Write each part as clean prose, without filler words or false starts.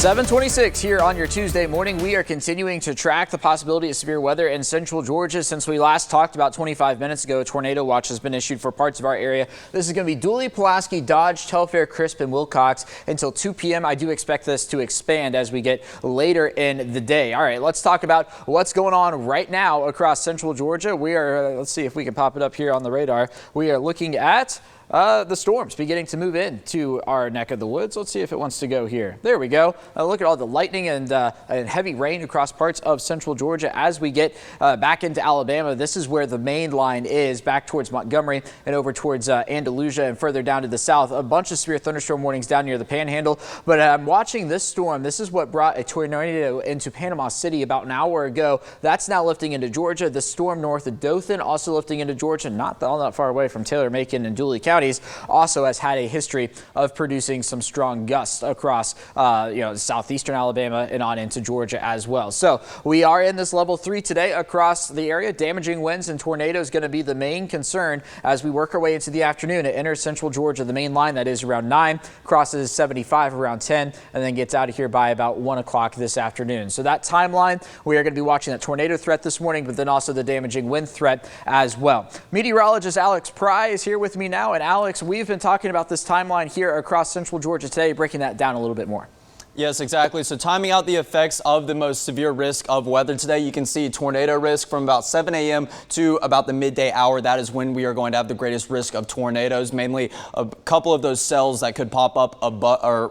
7:26 here on your Tuesday morning. We are continuing to track the possibility of severe weather in central Georgia. Since we last talked about 25 minutes ago, a tornado watch has been issued for parts of our area. This is going to be Dooley, Pulaski, Dodge, Telfair, Crisp, and Wilcox until 2 p.m. I do expect this to expand as we get later in the day. All right, let's talk about what's going on right now across central Georgia. We are, let's see if we can pop it up here on the radar. We are looking at the storms beginning to move into our neck of the woods. Let's see if it wants to go here. There we go. Look at all the lightning and heavy rain across parts of central Georgia as we get back into Alabama. This is where the main line is, back towards Montgomery and over towards Andalusia and further down to the south. A bunch of severe thunderstorm warnings down near the Panhandle. But I'm watching this storm. This is what brought a tornado into Panama City about an hour ago. That's now lifting into Georgia. The storm north of Dothan also lifting into Georgia, not all that far away from Taylor, Macon, and Dooley County. Also has had a history of producing some strong gusts across southeastern Alabama and on into Georgia as well. So we are in this level 3 today across the area. Damaging winds and tornadoes going to be the main concern as we work our way into the afternoon. It enters central Georgia, the main line, that is around 9, crosses 75 around 10, and then gets out of here by about 1 o'clock this afternoon. So that timeline, we are going to be watching that tornado threat this morning, but then also the damaging wind threat as well. Meteorologist Alex Pry is here with me now. And Alex, we've been talking about this timeline here across central Georgia today, breaking that down a little bit more. Yes, exactly. So timing out the effects of the most severe risk of weather today, you can see tornado risk from about 7 a.m. to about the midday hour. That is when we are going to have the greatest risk of tornadoes, mainly a couple of those cells that could pop up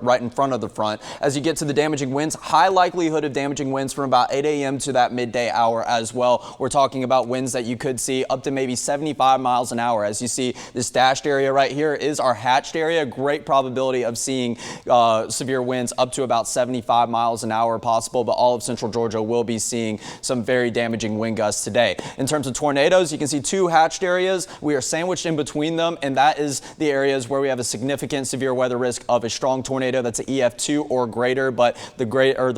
right in front of the front. As you get to the damaging winds, high likelihood of damaging winds from about 8 a.m. to that midday hour as well. We're talking about winds that you could see up to maybe 75 miles an hour. As you see, this dashed area right here is our hatched area. Great probability of seeing severe winds up to about 75 miles an hour possible, but all of central Georgia will be seeing some very damaging wind gusts today. In terms of tornadoes, you can see 2 hatched areas. We are sandwiched in between them, and that is the areas where we have a significant severe weather risk of a strong tornado that's an EF2 or greater, but the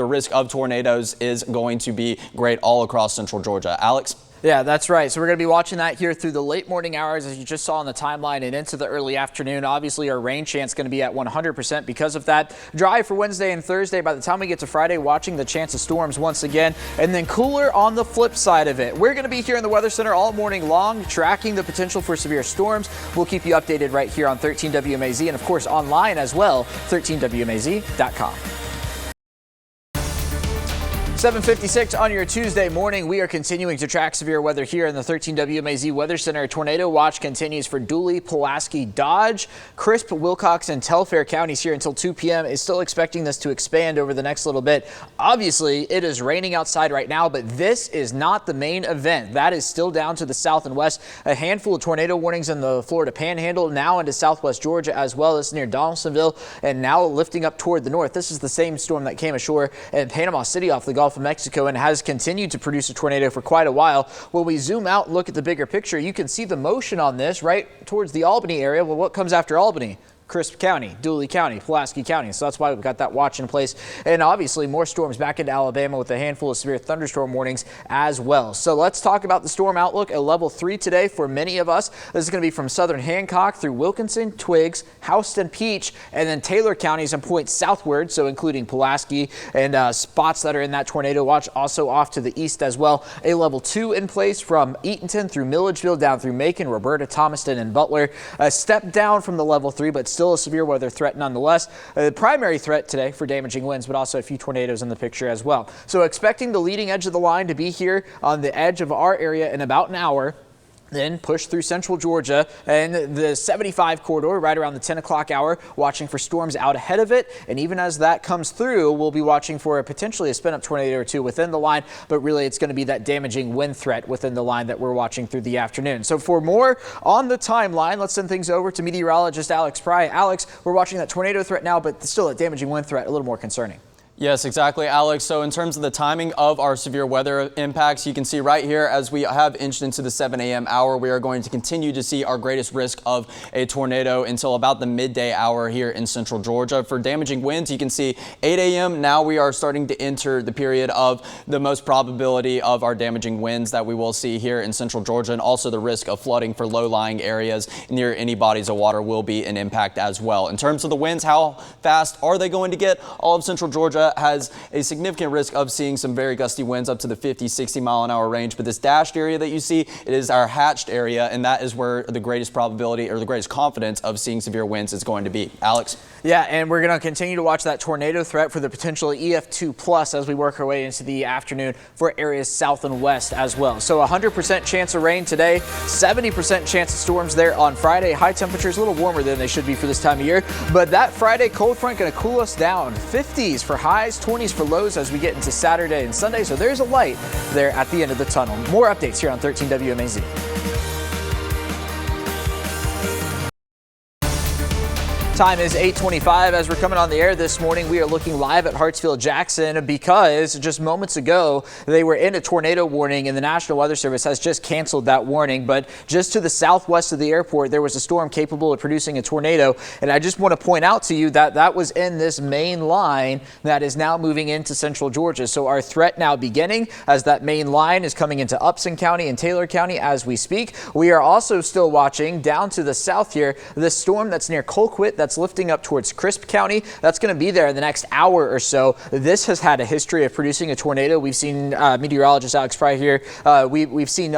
risk of tornadoes is going to be great all across central Georgia. Alex? Yeah, that's right. So we're going to be watching that here through the late morning hours, as you just saw on the timeline, and into the early afternoon. Obviously, our rain chance going to be at 100% because of that. Dry for Wednesday and Thursday. By the time we get to Friday, watching the chance of storms once again, and then cooler on the flip side of it. We're going to be here in the Weather Center all morning long, tracking the potential for severe storms. We'll keep you updated right here on 13 WMAZ, and of course online as well, 13WMAZ.com. 7:56 on your Tuesday morning. We are continuing to track severe weather here in the 13 WMAZ Weather Center. Tornado watch continues for Dooley, Pulaski, Dodge, Crisp, Wilcox, and Telfair counties here until 2 p.m. Is still expecting this to expand over the next little bit. Obviously, it is raining outside right now, but this is not the main event. That is still down to the south and west. A handful of tornado warnings in the Florida Panhandle, now into southwest Georgia as well as near Donaldsonville, and now lifting up toward the north. This is the same storm that came ashore in Panama City off the Gulf of Mexico and has continued to produce a tornado for quite a while. When we zoom out and look at the bigger picture, you can see the motion on this right towards the Albany area. Well, what comes after Albany? Crisp County, Dooley County, Pulaski County. So that's why we've got that watch in place. And obviously more storms back into Alabama with a handful of severe thunderstorm warnings as well. So let's talk about the storm outlook. A level 3 today for many of us. This is going to be from southern Hancock through Wilkinson, Twiggs, Houston, Peach, and then Taylor counties and points southward. So including Pulaski and spots that are in that tornado watch also off to the east as well. A level 2 in place from Eatonton through Milledgeville down through Macon, Roberta, Thomaston, and Butler. A step down from the level 3, but still a severe weather threat nonetheless. The primary threat today for damaging winds, but also a few tornadoes in the picture as well. So expecting the leading edge of the line to be here on the edge of our area in about an hour. Then push through central Georgia and the 75 corridor right around the 10 o'clock hour, watching for storms out ahead of it. And even as that comes through, we'll be watching for potentially a spin-up tornado or two within the line. But really, it's going to be that damaging wind threat within the line that we're watching through the afternoon. So for more on the timeline, let's send things over to meteorologist Alex Pry. Alex, we're watching that tornado threat now, but still a damaging wind threat, a little more concerning. Yes, exactly, Alex. So in terms of the timing of our severe weather impacts, you can see right here as we have inched into the 7 a.m. hour, we are going to continue to see our greatest risk of a tornado until about the midday hour here in central Georgia. For damaging winds, you can see 8 a.m. Now we are starting to enter the period of the most probability of our damaging winds that we will see here in central Georgia, and also the risk of flooding for low-lying areas near any bodies of water will be an impact as well. In terms of the winds, how fast are they going to get? All of central Georgia but has a significant risk of seeing some very gusty winds up to the 50-60 mile an hour range. But this dashed area that you see, it is our hatched area, and that is where the greatest probability or the greatest confidence of seeing severe winds is going to be. Alex? Yeah, and we're going to continue to watch that tornado threat for the potential EF2 plus as we work our way into the afternoon for areas south and west as well. So 100% chance of rain today, 70% chance of storms there on Friday. High temperatures a little warmer than they should be for this time of year, but that Friday cold front going to cool us down. 50s for highs, 20s for lows as we get into Saturday and Sunday. So there's a light there at the end of the tunnel. More updates here on 13 WMAZ. Time is 8:25. As we're coming on the air this morning, we are looking live at Hartsfield-Jackson because just moments ago they were in a tornado warning and the National Weather Service has just canceled that warning. But just to the southwest of the airport, there was a storm capable of producing a tornado. And I just want to point out to you that that was in this main line that is now moving into central Georgia. So our threat now beginning as that main line is coming into Upson County and Taylor County as we speak. We are also still watching down to the south here, this storm that's near Colquitt that's lifting up towards Crisp County. That's going to be there in the next hour or so. This has had a history of producing a tornado. We've seen meteorologist Alex Pry here. We've seen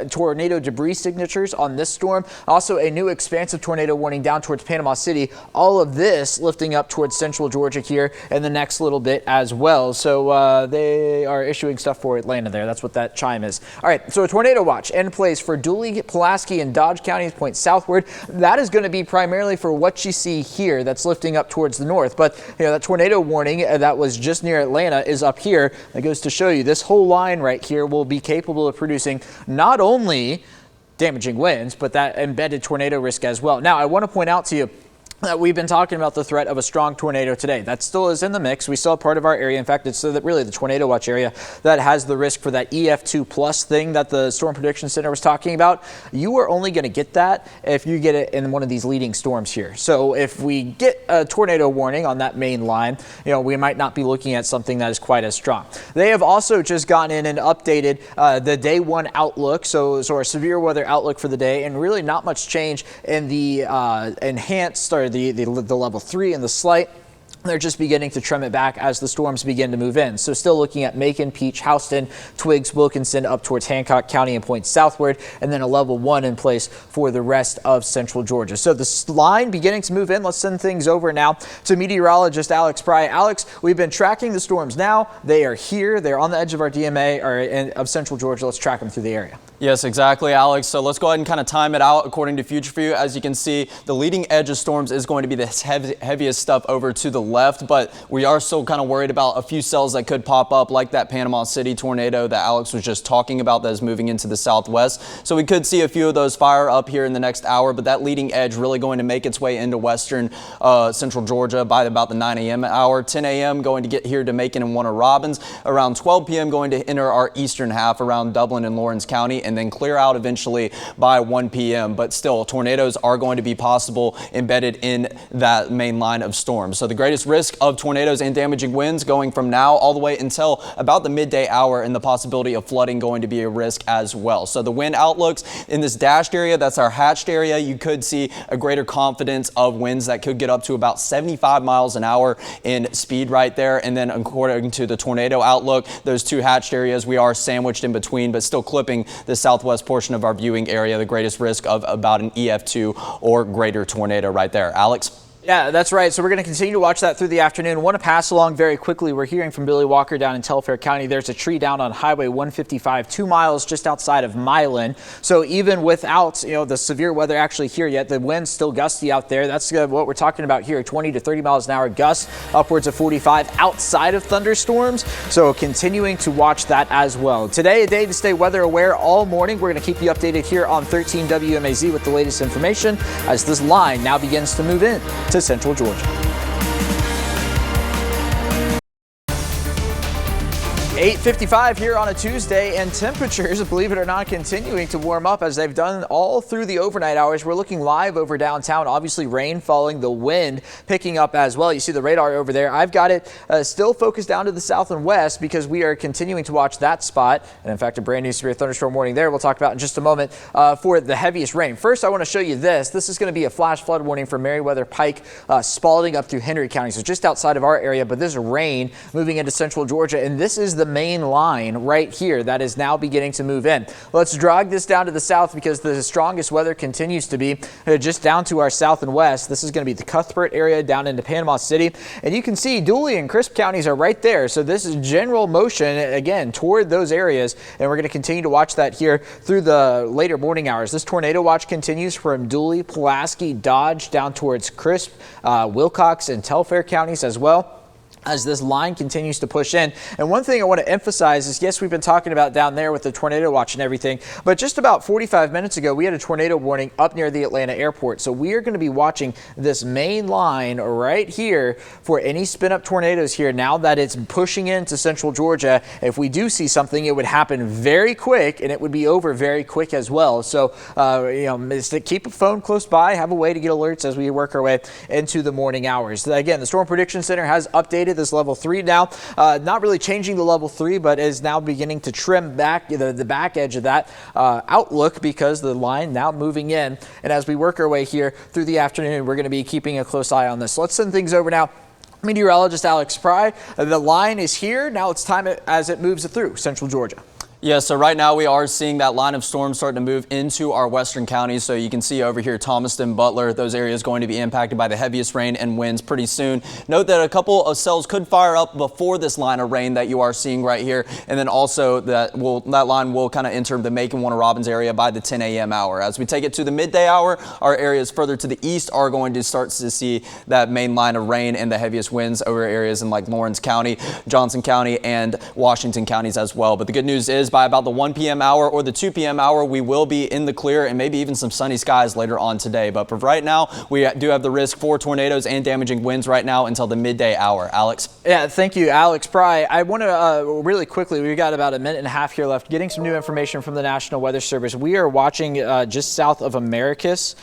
tornado debris signatures on this storm. Also a new expansive tornado warning down towards Panama City. All of this lifting up towards central Georgia here in the next little bit as well. So they are issuing stuff for Atlanta there. That's what that chime is. All right, so a tornado watch in place for Dooley, Pulaski, and Dodge counties point southward. That is going to be primarily for what you see here that's lifting up towards the north. But you know, that tornado warning that was just near Atlanta is up here. That goes to show you this whole line right here will be capable of producing not only damaging winds, but that embedded tornado risk as well. Now, I want to point out to you that we've been talking about the threat of a strong tornado today. That still is in the mix. We still have part of our area. In fact, it's really the tornado watch area that has the risk for that EF2 plus thing that the Storm Prediction Center was talking about. You are only going to get that if you get it in one of these leading storms here. So if we get a tornado warning on that main line, you know, we might not be looking at something that is quite as strong. They have also just gone in and updated the day one outlook. So our severe weather outlook for the day, and really not much change in the enhanced or the level 3 and the slight. They're just beginning to trim it back as the storms begin to move in. So still looking at Macon, Peach, Houston, Twiggs, Wilkinson up towards Hancock County and points southward, and then a level 1 in place for the rest of central Georgia. So the line beginning to move in. Let's send things over now to meteorologist Alex Pry. Alex, we've been tracking the storms now. They are here. They're on the edge of our DMA of central Georgia. Let's track them through the area. Yes, exactly, Alex. So let's go ahead and kind of time it out according to Future View. As you can see, the leading edge of storms is going to be the heaviest stuff over to the left, but we are still kind of worried about a few cells that could pop up, like that Panama City tornado that Alex was just talking about that is moving into the southwest. So we could see a few of those fire up here in the next hour, but that leading edge really going to make its way into western central Georgia by about the 9 a.m. hour. 10 a.m. going to get here to Macon and Warner Robins. Around 12 p.m. going to enter our eastern half around Dublin and Lawrence County, and then clear out eventually by 1 p.m. But still, tornadoes are going to be possible embedded in that main line of storms. So the greatest risk of tornadoes and damaging winds going from now all the way until about the midday hour, and the possibility of flooding going to be a risk as well. So the wind outlooks in this dashed area, that's our hatched area, you could see a greater confidence of winds that could get up to about 75 miles an hour in speed right there. And then according to the tornado outlook, those two hatched areas, we are sandwiched in between, but still clipping the southwest portion of our viewing area, the greatest risk of about an EF2 or greater tornado right there. Alex? Yeah, that's right. So we're going to continue to watch that through the afternoon. Want to pass along very quickly. We're hearing from Billy Walker down in Telfair County. There's a tree down on Highway 155, 2 miles just outside of Milan. So even without, the severe weather actually here yet, the wind's still gusty out there. That's what we're talking about here, 20 to 30 miles an hour gusts, upwards of 45 outside of thunderstorms. So continuing to watch that as well. Today, a day to stay weather aware all morning. We're going to keep you updated here on 13 WMAZ with the latest information as this line now begins to move in to central Georgia. 8:55 here on a Tuesday, and temperatures, believe it or not, continuing to warm up as they've done all through the overnight hours. We're looking live over downtown. Obviously, rain falling, the wind picking up as well. You see the radar over there. I've got it still focused down to the south and west because we are continuing to watch that spot. And in fact, a brand new severe thunderstorm warning there we'll talk about in just a moment for the heaviest rain. First, I want to show you this. This is going to be a flash flood warning for Meriwether, Pike, Spalding up through Henry County. So just outside of our area, but this is rain moving into central Georgia, and this is the main line right here that is now beginning to move in. Let's drag this down to the south because the strongest weather continues to be just down to our south and west. This is going to be the Cuthbert area down into Panama City, and you can see Dooley and Crisp counties are right there. So this is general motion again toward those areas, and we're going to continue to watch that here through the later morning hours. This tornado watch continues from Dooley, Pulaski, Dodge down towards Crisp, Wilcox, and Telfair counties as well, as this line continues to push in. And one thing I want to emphasize is, yes, we've been talking about down there with the tornado watch and everything, but just about 45 minutes ago, we had a tornado warning up near the Atlanta airport. So we are going to be watching this main line right here for any spin-up tornadoes here now that it's pushing into central Georgia. If we do see something, it would happen very quick, and it would be over very quick as well. So, keep a phone close by, have a way to get alerts as we work our way into the morning hours. Again, the Storm Prediction Center has updated this level 3 now, not really changing the level 3, but is now beginning to trim back the back edge of that outlook because the line now moving in. And as we work our way here through the afternoon, we're going to be keeping a close eye on this. So let's send things over now. Meteorologist Alex Pry, the line is here. Now it's time as it moves through central Georgia. Yeah, so right now we are seeing that line of storms starting to move into our western counties. So you can see over here, Thomaston, Butler, those areas going to be impacted by the heaviest rain and winds pretty soon. Note that a couple of cells could fire up before this line of rain that you are seeing right here. And then also that line will kind of enter the Macon, Warner Robins area by the 10 a.m. hour. As we take it to the midday hour, our areas further to the east are going to start to see that main line of rain and the heaviest winds over areas in like Lawrence County, Johnson County, and Washington counties as well. But the good news is by about the 1 p.m. hour or the 2 p.m. hour, we will be in the clear and maybe even some sunny skies later on today. But for right now, we do have the risk for tornadoes and damaging winds right now until the midday hour. Alex? Yeah, thank you, Alex Pry. I want to really quickly, we've got about a minute and a half here left, getting some new information from the National Weather Service. We are watching just south of Americus.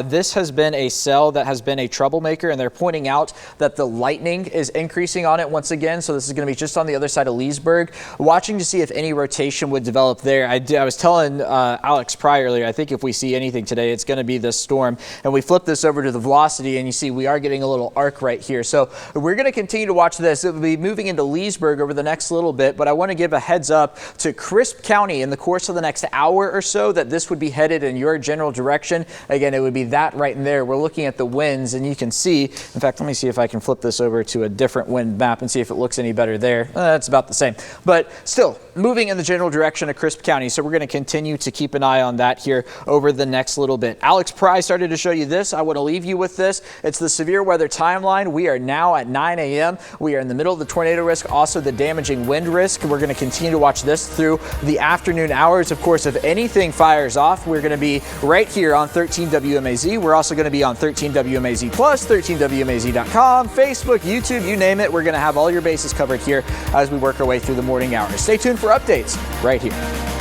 This has been a cell that has been a troublemaker, and they're pointing out that the lightning is increasing on it once again. So this is going to be just on the other side of Leesburg. Watching to see if any rotation would develop there. I was telling Alex Pry earlier, I think if we see anything today, it's going to be this storm. And we flip this over to the velocity, and you see we are getting a little arc right here. So we're going to continue to watch this. It will be moving into Leesburg over the next little bit, but I want to give a heads up to Crisp County in the course of the next hour or so that this would be headed in your general direction. Again, it would be that right in there. We're looking at the winds, and you can see, in fact, let me see if I can flip this over to a different wind map and see if it looks any better there. It's about the same, but still moving in the general direction of Crisp County. So we're going to continue to keep an eye on that here over the next little bit. Alex Pry started to show you this. I want to leave you with this. It's the severe weather timeline. We are now at 9 a.m. We are in the middle of the tornado risk, also the damaging wind risk. We're going to continue to watch this through the afternoon hours. Of course, if anything fires off, we're going to be right here on 13 WMAZ. We're also going to be on 13 WMAZ Plus, 13WMAZ.com, Facebook, YouTube, you name it. We're going to have all your bases covered here as we work our way through the morning hours. Stay tuned for updates right here.